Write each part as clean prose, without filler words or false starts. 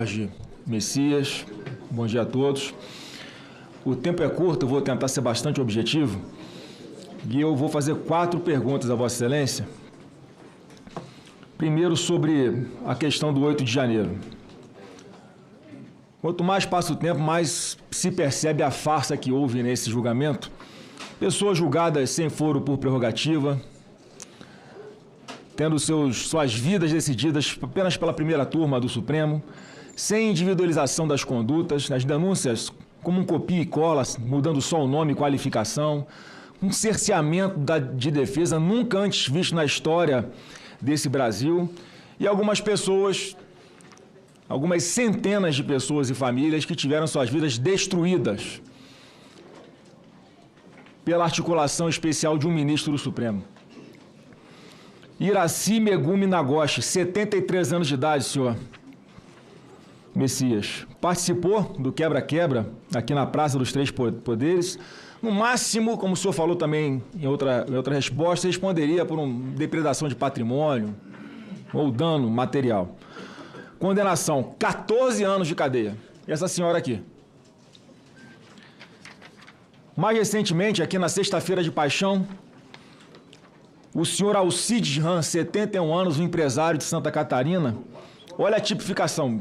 Jorge Messias, bom dia a todos. O tempo é curto, eu vou tentar ser bastante objetivo e eu vou fazer 4 perguntas a Vossa Excelência. Primeiro, sobre a questão do 8 de janeiro. Quanto mais passa o tempo, mais se percebe a farsa que houve nesse julgamento. Pessoas julgadas sem foro por prerrogativa, tendo suas vidas decididas apenas pela primeira turma do Supremo, sem individualização das condutas, as denúncias como um copia e cola, mudando só o nome e qualificação, um cerceamento de defesa nunca antes visto na história desse Brasil, e algumas pessoas, algumas centenas de pessoas e famílias que tiveram suas vidas destruídas pela articulação especial de um ministro do Supremo. Iraci Megumi Nagoshi, 73 anos de idade, senhor Messias, participou do quebra-quebra aqui na Praça dos Três Poderes. No máximo, como o senhor falou também em outra resposta, responderia por uma depredação de patrimônio ou dano material. Condenação, 14 anos de cadeia. E essa senhora aqui. Mais recentemente, aqui na Sexta-feira de Paixão, o senhor Alcides Ram, 71 anos, um empresário de Santa Catarina. Olha a tipificação.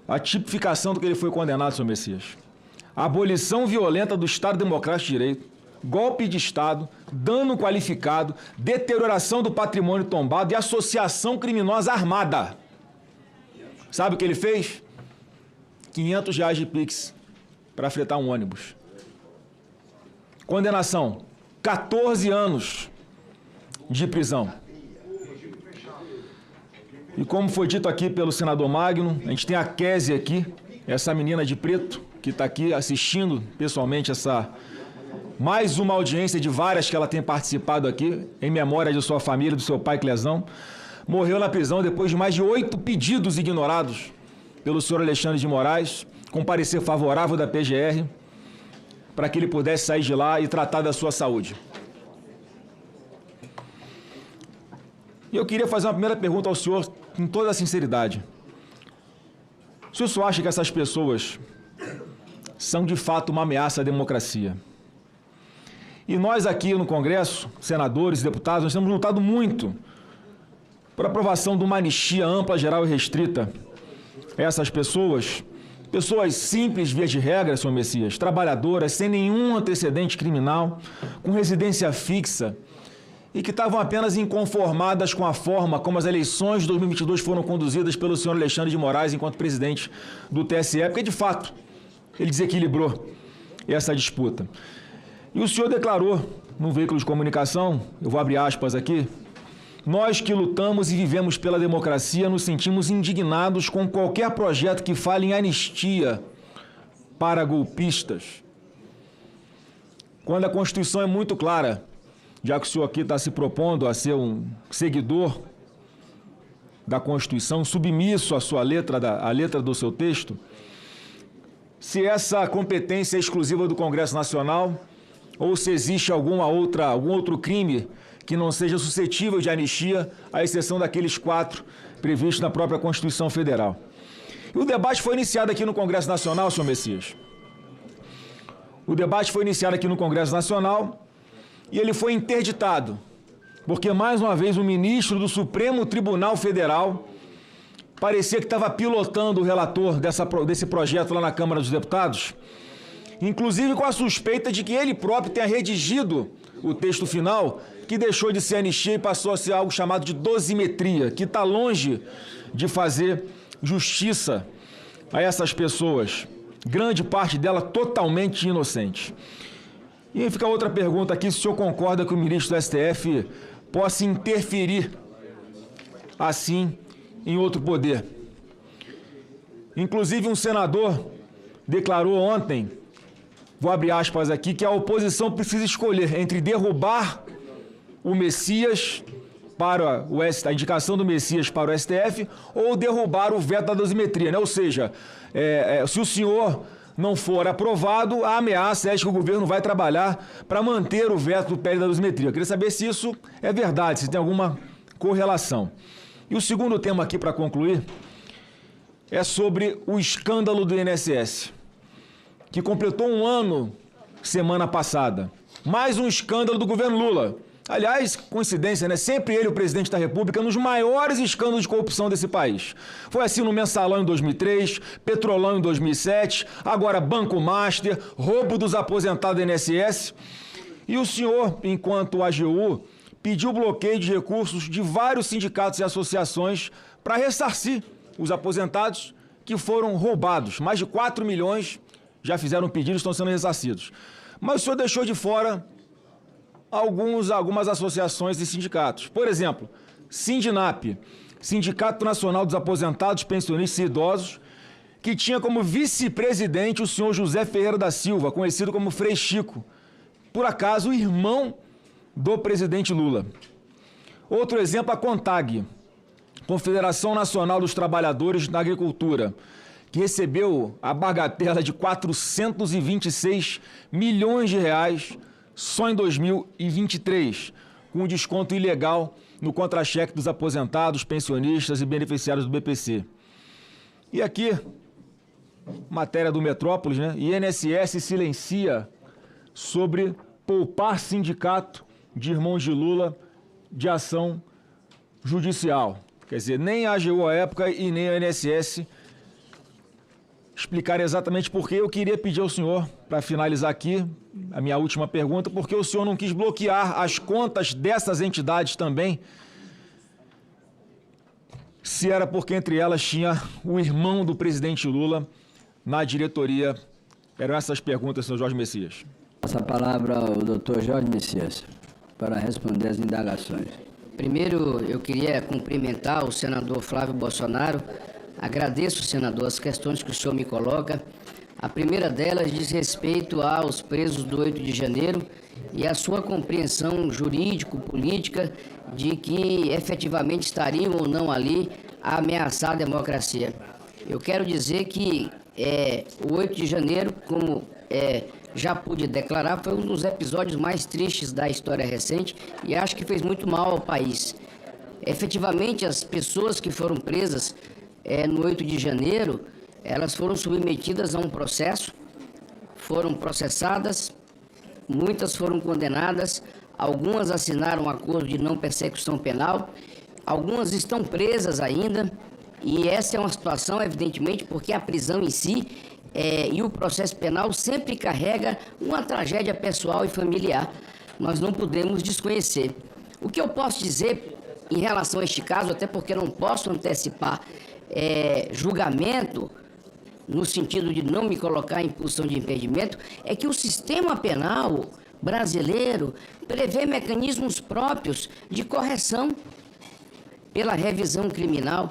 A tipificação do que ele foi condenado, senhor Messias. Abolição violenta do Estado Democrático de Direito, golpe de Estado, dano qualificado, deterioração do patrimônio tombado e associação criminosa armada. Sabe o que ele fez? R$500 de Pix para fretar um ônibus. Condenação, 14 anos de prisão. E como foi dito aqui pelo senador Magno, a gente tem a Kézia aqui, essa menina de preto, que está aqui assistindo pessoalmente mais uma audiência de várias que ela tem participado aqui, em memória de sua família, do seu pai Clesão. Morreu na prisão depois de mais de 8 pedidos ignorados pelo senhor Alexandre de Moraes, com parecer favorável da PGR, para que ele pudesse sair de lá e tratar da sua saúde. E eu queria fazer uma primeira pergunta ao senhor, com toda a sinceridade. O senhor só acha que essas pessoas são de fato uma ameaça à democracia? E nós aqui no Congresso, senadores e deputados, nós temos lutado muito por aprovação de uma anistia ampla, geral e restrita a essas pessoas, pessoas simples, via de regra, senhor Messias, trabalhadoras, sem nenhum antecedente criminal, com residência fixa, e que estavam apenas inconformadas com a forma como as eleições de 2022 foram conduzidas pelo senhor Alexandre de Moraes enquanto presidente do TSE, porque, de fato, ele desequilibrou essa disputa. E o senhor declarou, num veículo de comunicação, eu vou abrir aspas aqui, nós que lutamos e vivemos pela democracia nos sentimos indignados com qualquer projeto que fale em anistia para golpistas. Quando a Constituição é muito clara, já que o senhor aqui está se propondo a ser um seguidor da Constituição, submisso à sua letra, à letra do seu texto, se essa competência é exclusiva do Congresso Nacional ou se existe algum outro crime que não seja suscetível de anistia, à exceção daqueles 4 previstos na própria Constituição Federal. E o debate foi iniciado aqui no Congresso Nacional, senhor Messias. O debate foi iniciado aqui no Congresso Nacional e ele foi interditado, porque, mais uma vez, o ministro do Supremo Tribunal Federal parecia que estava pilotando o relator desse projeto lá na Câmara dos Deputados, inclusive com a suspeita de que ele próprio tenha redigido o texto final, que deixou de ser anistia e passou a ser algo chamado de dosimetria, que está longe de fazer justiça a essas pessoas, grande parte dela totalmente inocente. E aí fica outra pergunta aqui, se o senhor concorda que o ministro do STF possa interferir, assim, em outro poder. Inclusive, um senador declarou ontem, vou abrir aspas aqui, que a oposição precisa escolher entre derrubar o Messias para a indicação do Messias para o STF ou derrubar o veto da dosimetria, né? Ou seja, se o senhor não for aprovado, a ameaça é de que o governo vai trabalhar para manter o veto do PL da dosimetria. Eu queria saber se isso é verdade, se tem alguma correlação. E o segundo tema aqui para concluir, é sobre o escândalo do INSS, que completou um ano semana passada. Mais um escândalo do governo Lula. Aliás, coincidência, né? Sempre ele, o presidente da República, nos maiores escândalos de corrupção desse país. Foi assim no Mensalão em 2003, Petrolão em 2007, agora Banco Master, roubo dos aposentados do INSS. E o senhor, enquanto AGU, pediu bloqueio de recursos de vários sindicatos e associações para ressarcir os aposentados que foram roubados. Mais de 4 milhões já fizeram pedido e estão sendo ressarcidos. Mas o senhor deixou de fora algumas associações e sindicatos. Por exemplo, Sindinap, Sindicato Nacional dos Aposentados, Pensionistas e Idosos, que tinha como vice-presidente o senhor José Ferreira da Silva, conhecido como Frei Chico, por acaso o irmão do presidente Lula. Outro exemplo, a CONTAG, Confederação Nacional dos Trabalhadores da Agricultura, que recebeu a bagatela de 426 milhões de reais só em 2023, com um desconto ilegal no contra-cheque dos aposentados, pensionistas e beneficiários do BPC. E aqui, matéria do Metrópolis, né? INSS silencia sobre poupar sindicato de irmãos de Lula de ação judicial. Quer dizer, nem a AGU à época e nem a INSS explicar exatamente por que. Eu queria pedir ao senhor, para finalizar aqui, a minha última pergunta, por que o senhor não quis bloquear as contas dessas entidades também, se era porque entre elas tinha o irmão do presidente Lula na diretoria. Eram essas perguntas, senhor Jorge Messias. Passa a palavra ao doutor Jorge Messias para responder as indagações. Primeiro, eu queria cumprimentar o senador Flávio Bolsonaro. Agradeço, senador, as questões que o senhor me coloca. A primeira delas diz respeito aos presos do 8 de janeiro e a sua compreensão jurídico-política de que efetivamente estariam ou não ali a ameaçar a democracia. Eu quero dizer que o 8 de janeiro, como já pude declarar, foi um dos episódios mais tristes da história recente e acho que fez muito mal ao país. Efetivamente, as pessoas que foram presas no 8 de janeiro, elas foram submetidas a um processo, foram processadas, muitas foram condenadas, algumas assinaram um acordo de não persecução penal, algumas estão presas ainda, e essa é uma situação, evidentemente, porque a prisão em si e o processo penal sempre carrega uma tragédia pessoal e familiar. Nós não podemos desconhecer. O que eu posso dizer em relação a este caso, até porque não posso antecipar julgamento, no sentido de não me colocar em posição de impedimento, é que o sistema penal brasileiro prevê mecanismos próprios de correção pela revisão criminal.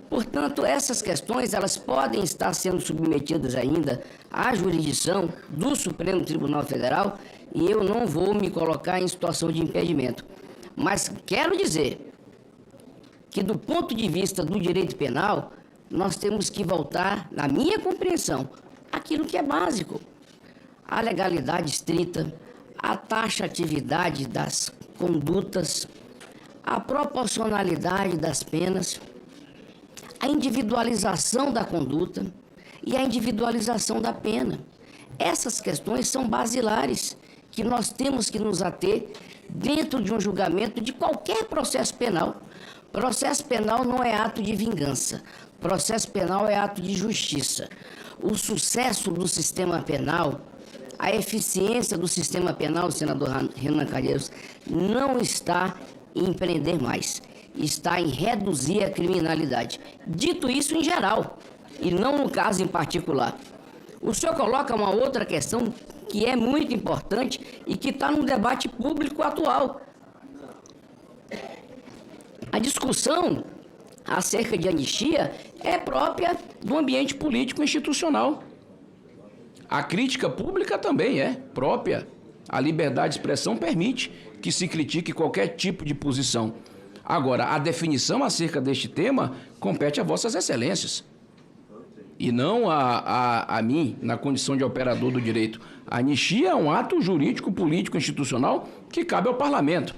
Portanto, essas questões elas podem estar sendo submetidas ainda à jurisdição do Supremo Tribunal Federal e eu não vou me colocar em situação de impedimento. Mas quero dizer que, do ponto de vista do direito penal, nós temos que voltar, na minha compreensão, àquilo que é básico. A legalidade estrita, a taxatividade das condutas, a proporcionalidade das penas, a individualização da conduta e a individualização da pena. Essas questões são basilares que nós temos que nos ater dentro de um julgamento de qualquer processo penal. Processo penal não é ato de vingança. Processo penal é ato de justiça. O sucesso do sistema penal, a eficiência do sistema penal, senador Renan Calheiros, não está em empreender mais, está em reduzir a criminalidade. Dito isso em geral, e não no caso em particular. O senhor coloca uma outra questão que é muito importante e que está no debate público atual. A discussão acerca de anistia é própria do ambiente político institucional. A crítica pública também é própria. A liberdade de expressão permite que se critique qualquer tipo de posição. Agora, a definição acerca deste tema compete a vossas excelências. E não a mim, na condição de operador do direito. A anistia é um ato jurídico, político, institucional que cabe ao parlamento.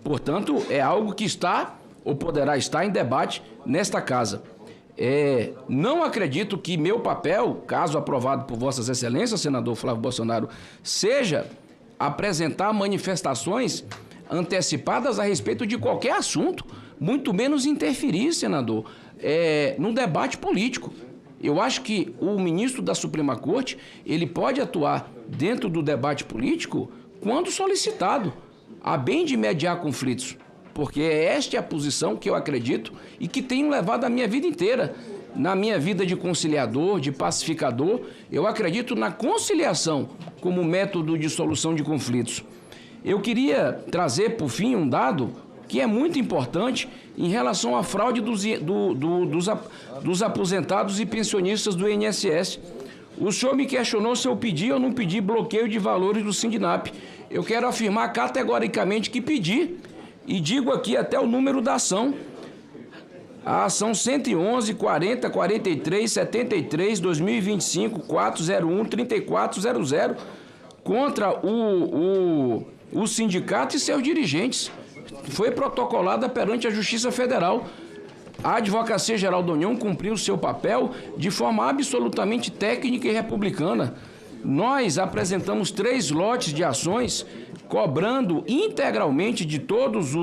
Portanto, é algo que está ou poderá estar em debate nesta casa. Não acredito que meu papel, caso aprovado por Vossas Excelências, senador Flávio Bolsonaro, seja apresentar manifestações antecipadas a respeito de qualquer assunto, muito menos interferir, senador, no debate político. Eu acho que o ministro da Suprema Corte, ele pode atuar dentro do debate político quando solicitado, a bem de mediar conflitos, porque esta é a posição que eu acredito e que tenho levado a minha vida inteira. Na minha vida de conciliador, de pacificador, eu acredito na conciliação como método de solução de conflitos. Eu queria trazer, por fim, um dado que é muito importante em relação à fraude dos aposentados e pensionistas do INSS. O senhor me questionou se eu pedi ou não pedi bloqueio de valores do Sindinap. Eu quero afirmar categoricamente que pedi, e digo aqui até o número da ação. A ação 111 40 43 73 2025 401 3400 contra o sindicato e seus dirigentes. Foi protocolada perante a Justiça Federal. A Advocacia Geral da União cumpriu seu papel de forma absolutamente técnica e republicana. Nós apresentamos 3 lotes de ações cobrando integralmente de todas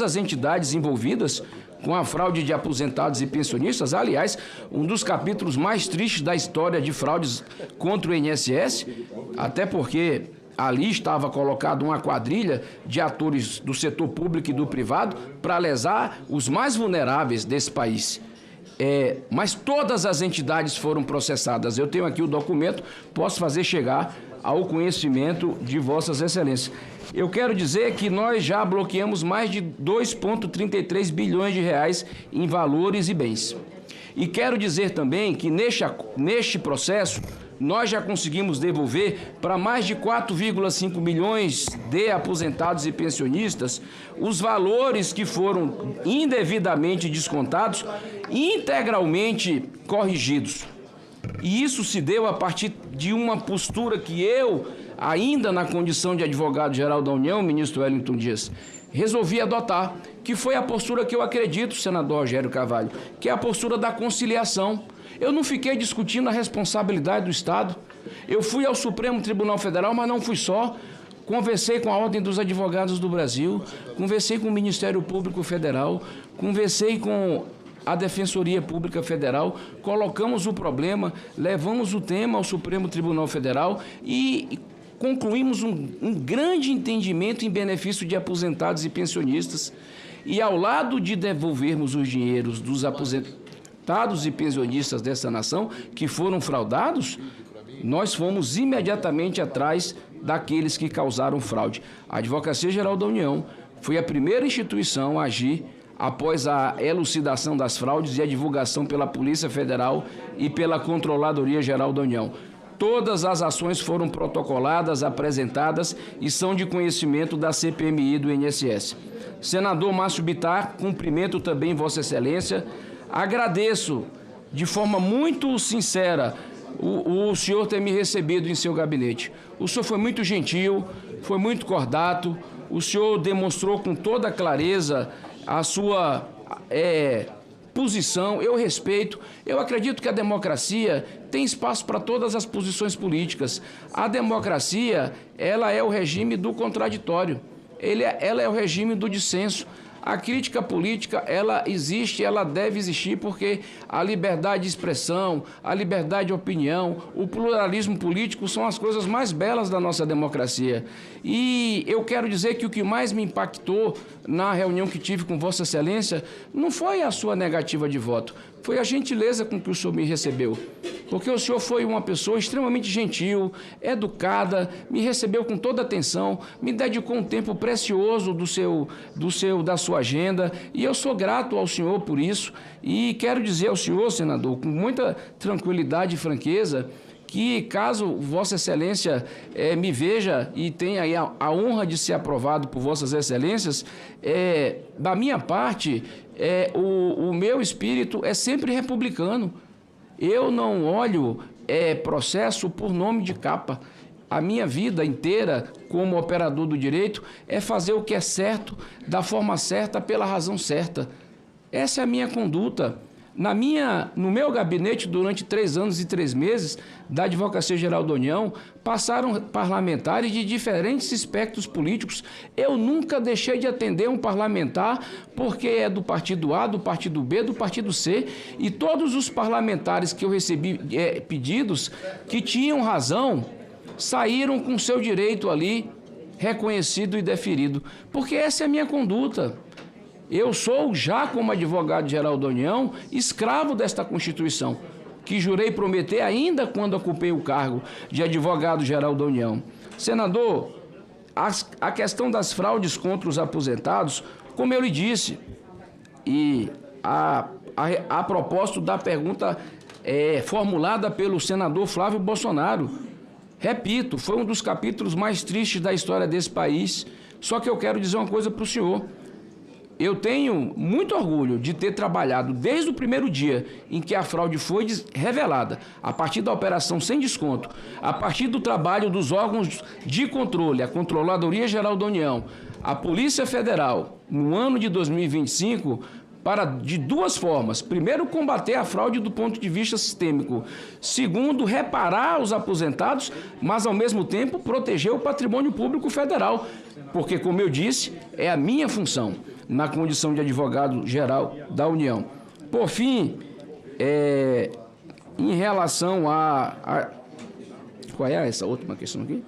as entidades envolvidas com a fraude de aposentados e pensionistas. Aliás, um dos capítulos mais tristes da história de fraudes contra o INSS, até porque ali estava colocada uma quadrilha de atores do setor público e do privado para lesar os mais vulneráveis desse país. Mas todas as entidades foram processadas. Eu tenho aqui o documento, posso fazer chegar ao conhecimento de Vossas Excelências. Eu quero dizer que nós já bloqueamos mais de 2,33 bilhões de reais em valores e bens. E quero dizer também que neste processo nós já conseguimos devolver para mais de 4,5 milhões de aposentados e pensionistas os valores que foram indevidamente descontados, integralmente corrigidos. E isso se deu a partir de uma postura que eu, ainda na condição de advogado-geral da União, ministro Wellington Dias, resolvi adotar, que foi a postura que eu acredito, senador Rogério Carvalho, que é a postura da conciliação. Eu não fiquei discutindo a responsabilidade do Estado. Eu fui ao Supremo Tribunal Federal, mas não fui só. Conversei com a Ordem dos Advogados do Brasil, conversei com o Ministério Público Federal, conversei com a Defensoria Pública Federal, colocamos o problema, levamos o tema ao Supremo Tribunal Federal e concluímos um grande entendimento em benefício de aposentados e pensionistas. E ao lado de devolvermos os dinheiros dos aposentados e pensionistas dessa nação que foram fraudados, nós fomos imediatamente atrás daqueles que causaram fraude. A Advocacia Geral da União foi a primeira instituição a agir após a elucidação das fraudes e a divulgação pela Polícia Federal e pela Controladoria Geral da União. Todas as ações foram protocoladas, apresentadas e são de conhecimento da CPMI do INSS. Senador Márcio Bittar, cumprimento também Vossa Excelência. Agradeço de forma muito sincera o senhor ter me recebido em seu gabinete. O senhor foi muito gentil, foi muito cordato, o senhor demonstrou com toda clareza a sua posição, eu respeito. Eu acredito que a democracia tem espaço para todas as posições políticas. A democracia, ela é o regime do contraditório, ela é o regime do dissenso. A crítica política, ela existe, ela deve existir, porque a liberdade de expressão, a liberdade de opinião, o pluralismo político são as coisas mais belas da nossa democracia. E eu quero dizer que o que mais me impactou na reunião que tive com Vossa Excelência não foi a sua negativa de voto, foi a gentileza com que o senhor me recebeu. Porque o senhor foi uma pessoa extremamente gentil, educada, me recebeu com toda atenção, me dedicou um tempo precioso da sua agenda, e eu sou grato ao senhor por isso. E quero dizer ao senhor, senador, com muita tranquilidade e franqueza, que caso Vossa Excelência me veja e tenha aí a honra de ser aprovado por Vossas Excelências, da minha parte, o meu espírito é sempre republicano. Eu não olho processo por nome de capa. A minha vida inteira, como operador do direito, é fazer o que é certo, da forma certa, pela razão certa. Essa é a minha conduta. No meu gabinete, durante 3 anos e 3 meses da Advocacia Geral da União, passaram parlamentares de diferentes espectros políticos. Eu nunca deixei de atender um parlamentar porque é do partido A, do partido B, do partido C, e todos os parlamentares que eu recebi pedidos que tinham razão, saíram com seu direito ali reconhecido e deferido, porque essa é a minha conduta. Eu sou, já como advogado-geral da União, escravo desta Constituição, que jurei prometer ainda quando ocupei o cargo de advogado-geral da União. Senador, a questão das fraudes contra os aposentados, como eu lhe disse, e a propósito da pergunta formulada pelo senador Flávio Bolsonaro, repito, foi um dos capítulos mais tristes da história desse país. Só que eu quero dizer uma coisa para o senhor. Eu tenho muito orgulho de ter trabalhado desde o primeiro dia em que a fraude foi revelada, a partir da operação sem desconto, a partir do trabalho dos órgãos de controle, a Controladoria Geral da União, a Polícia Federal, no ano de 2025, de 2 formas. Primeiro, combater a fraude do ponto de vista sistêmico. Segundo, reparar os aposentados, mas, ao mesmo tempo, proteger o patrimônio público federal. Porque, como eu disse, é a minha função na condição de advogado-geral da União. Por fim, em relação qual é essa última questão aqui?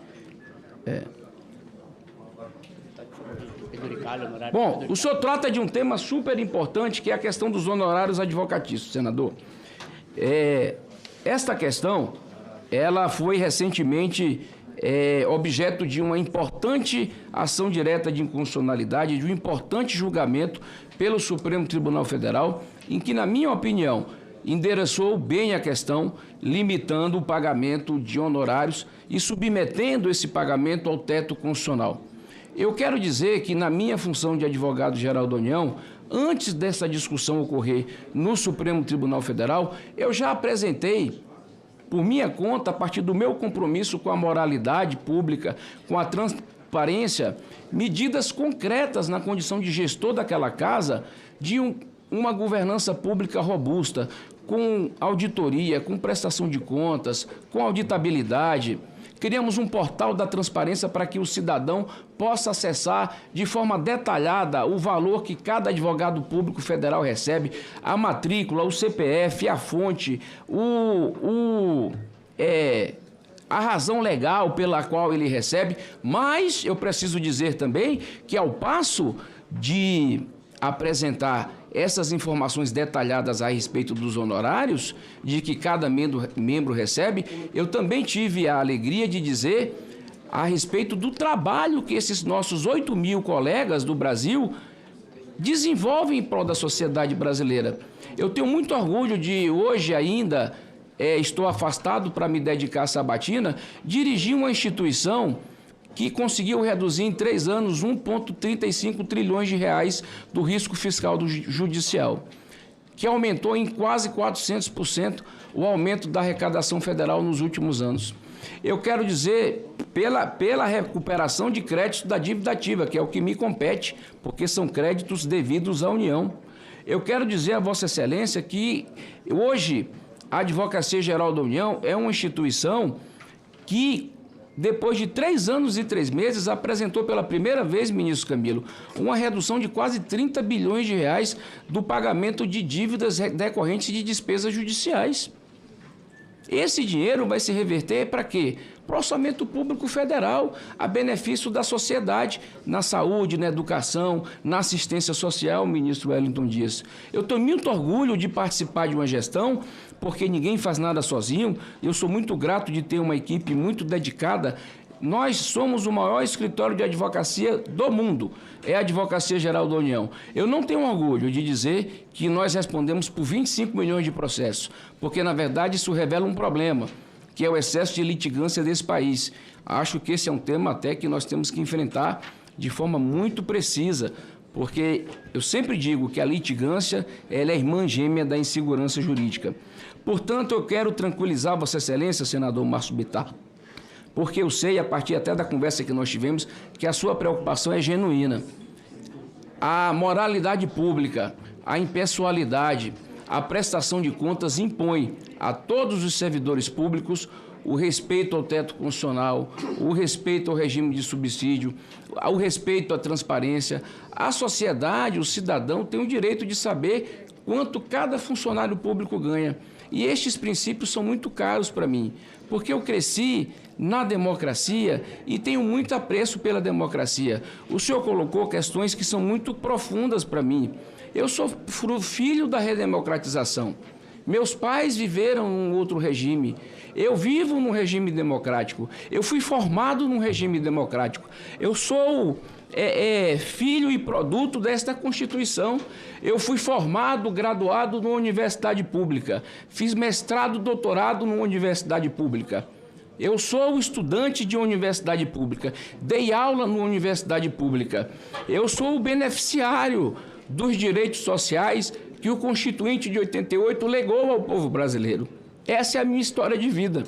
Bom, o senhor trata de um tema super importante, que é a questão dos honorários advocatícios, senador. Esta questão, ela foi recentemente objeto de uma importante ação direta de inconstitucionalidade, de um importante julgamento pelo Supremo Tribunal Federal, em que, na minha opinião, endereçou bem a questão, limitando o pagamento de honorários e submetendo esse pagamento ao teto constitucional. Eu quero dizer que, na minha função de advogado-geral da União, antes dessa discussão ocorrer no Supremo Tribunal Federal, eu já apresentei, por minha conta, a partir do meu compromisso com a moralidade pública, com a transparência, medidas concretas na condição de gestor daquela casa, de uma governança pública robusta, com auditoria, com prestação de contas, com auditabilidade. Criamos um portal da transparência para que o cidadão possa acessar de forma detalhada o valor que cada advogado público federal recebe, a matrícula, o CPF, a fonte, a razão legal pela qual ele recebe. Mas eu preciso dizer também que, ao passo de apresentar essas informações detalhadas a respeito dos honorários, de que cada membro recebe, eu também tive a alegria de dizer a respeito do trabalho que esses nossos 8.000 colegas do Brasil desenvolvem em prol da sociedade brasileira. Eu tenho muito orgulho de, hoje ainda, estou afastado para me dedicar à sabatina, dirigir uma instituição que conseguiu reduzir em 3 anos 1,35 trilhões de reais do risco fiscal do judicial, que aumentou em quase 400% o aumento da arrecadação federal nos últimos anos. Eu quero dizer, pela recuperação de créditos da dívida ativa, que é o que me compete, porque são créditos devidos à União. Eu quero dizer a Vossa Excelência que hoje a Advocacia Geral da União é uma instituição que, depois de 3 anos e 3 meses, apresentou pela primeira vez, ministro Camilo, uma redução de quase 30 bilhões de reais do pagamento de dívidas decorrentes de despesas judiciais. Esse dinheiro vai se reverter para quê? Para o orçamento público federal, a benefício da sociedade, na saúde, na educação, na assistência social, ministro Wellington Dias. Eu tenho muito orgulho de participar de uma gestão, porque ninguém faz nada sozinho. Eu sou muito grato de ter uma equipe muito dedicada. Nós somos o maior escritório de advocacia do mundo, é a Advocacia Geral da União. Eu não tenho orgulho de dizer que nós respondemos por 25 milhões de processos, porque, na verdade, isso revela um problema, que é o excesso de litigância desse país. Acho que esse é um tema até que nós temos que enfrentar de forma muito precisa, porque eu sempre digo que a litigância ela é irmã gêmea da insegurança jurídica. Portanto, eu quero tranquilizar Vossa Excelência, senador Márcio Bittar, porque eu sei, a partir até da conversa que nós tivemos, que a sua preocupação é genuína. A moralidade pública, a impessoalidade, a prestação de contas impõe a todos os servidores públicos o respeito ao teto constitucional, o respeito ao regime de subsídio, o respeito à transparência. A sociedade, o cidadão, tem o direito de saber quanto cada funcionário público ganha. E estes princípios são muito caros para mim, porque eu cresci na democracia e tenho muito apreço pela democracia. O senhor colocou questões que são muito profundas para mim. Eu sou filho da redemocratização. Meus pais viveram num outro regime. Eu vivo num regime democrático. Eu fui formado num regime democrático. Eu sou filho e produto desta Constituição. Eu fui formado, graduado numa universidade pública. Fiz mestrado, doutorado numa universidade pública. Eu sou estudante de uma universidade pública. Dei aula numa universidade pública. Eu sou o beneficiário dos direitos sociais que o Constituinte de 88 legou ao povo brasileiro. Essa é a minha história de vida.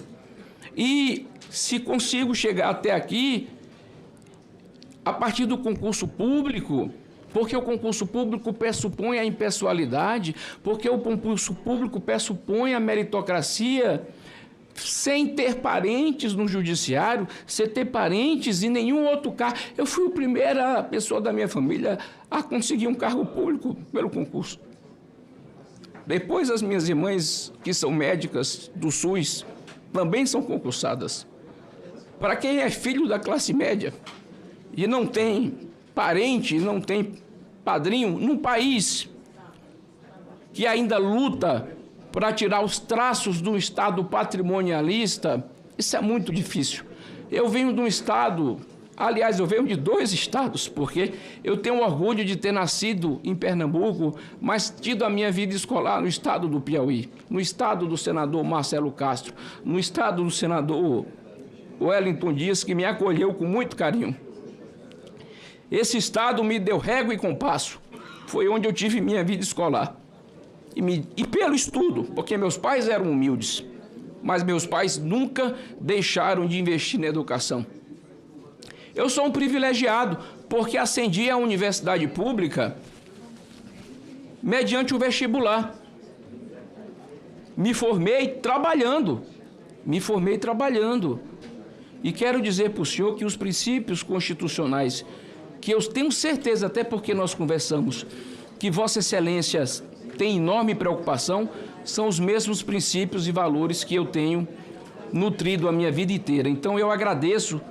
E se consigo chegar até aqui, a partir do concurso público, porque o concurso público pressupõe a impessoalidade, porque o concurso público pressupõe a meritocracia, sem ter parentes no judiciário, sem ter parentes em nenhum outro cargo. Eu fui a primeira pessoa da minha família a conseguir um cargo público pelo concurso. Depois, as minhas irmãs, que são médicas do SUS, também são concursadas. Para quem é filho da classe média e não tem parente, não tem padrinho, num país que ainda luta para tirar os traços do Estado patrimonialista, isso é muito difícil. Eu venho de um Estado, aliás, eu venho de 2 estados, porque eu tenho orgulho de ter nascido em Pernambuco, mas tido a minha vida escolar no estado do Piauí, no estado do senador Marcelo Castro, no estado do senador Wellington Dias, que me acolheu com muito carinho. Esse estado me deu régua e compasso, foi onde eu tive minha vida escolar. E pelo estudo, porque meus pais eram humildes, mas meus pais nunca deixaram de investir na educação. Eu sou um privilegiado, porque ascendi à universidade pública mediante o vestibular. Me formei trabalhando. E quero dizer para o senhor que os princípios constitucionais, que eu tenho certeza, até porque nós conversamos, que Vossa Excelência tem enorme preocupação, são os mesmos princípios e valores que eu tenho nutrido a minha vida inteira. Então eu agradeço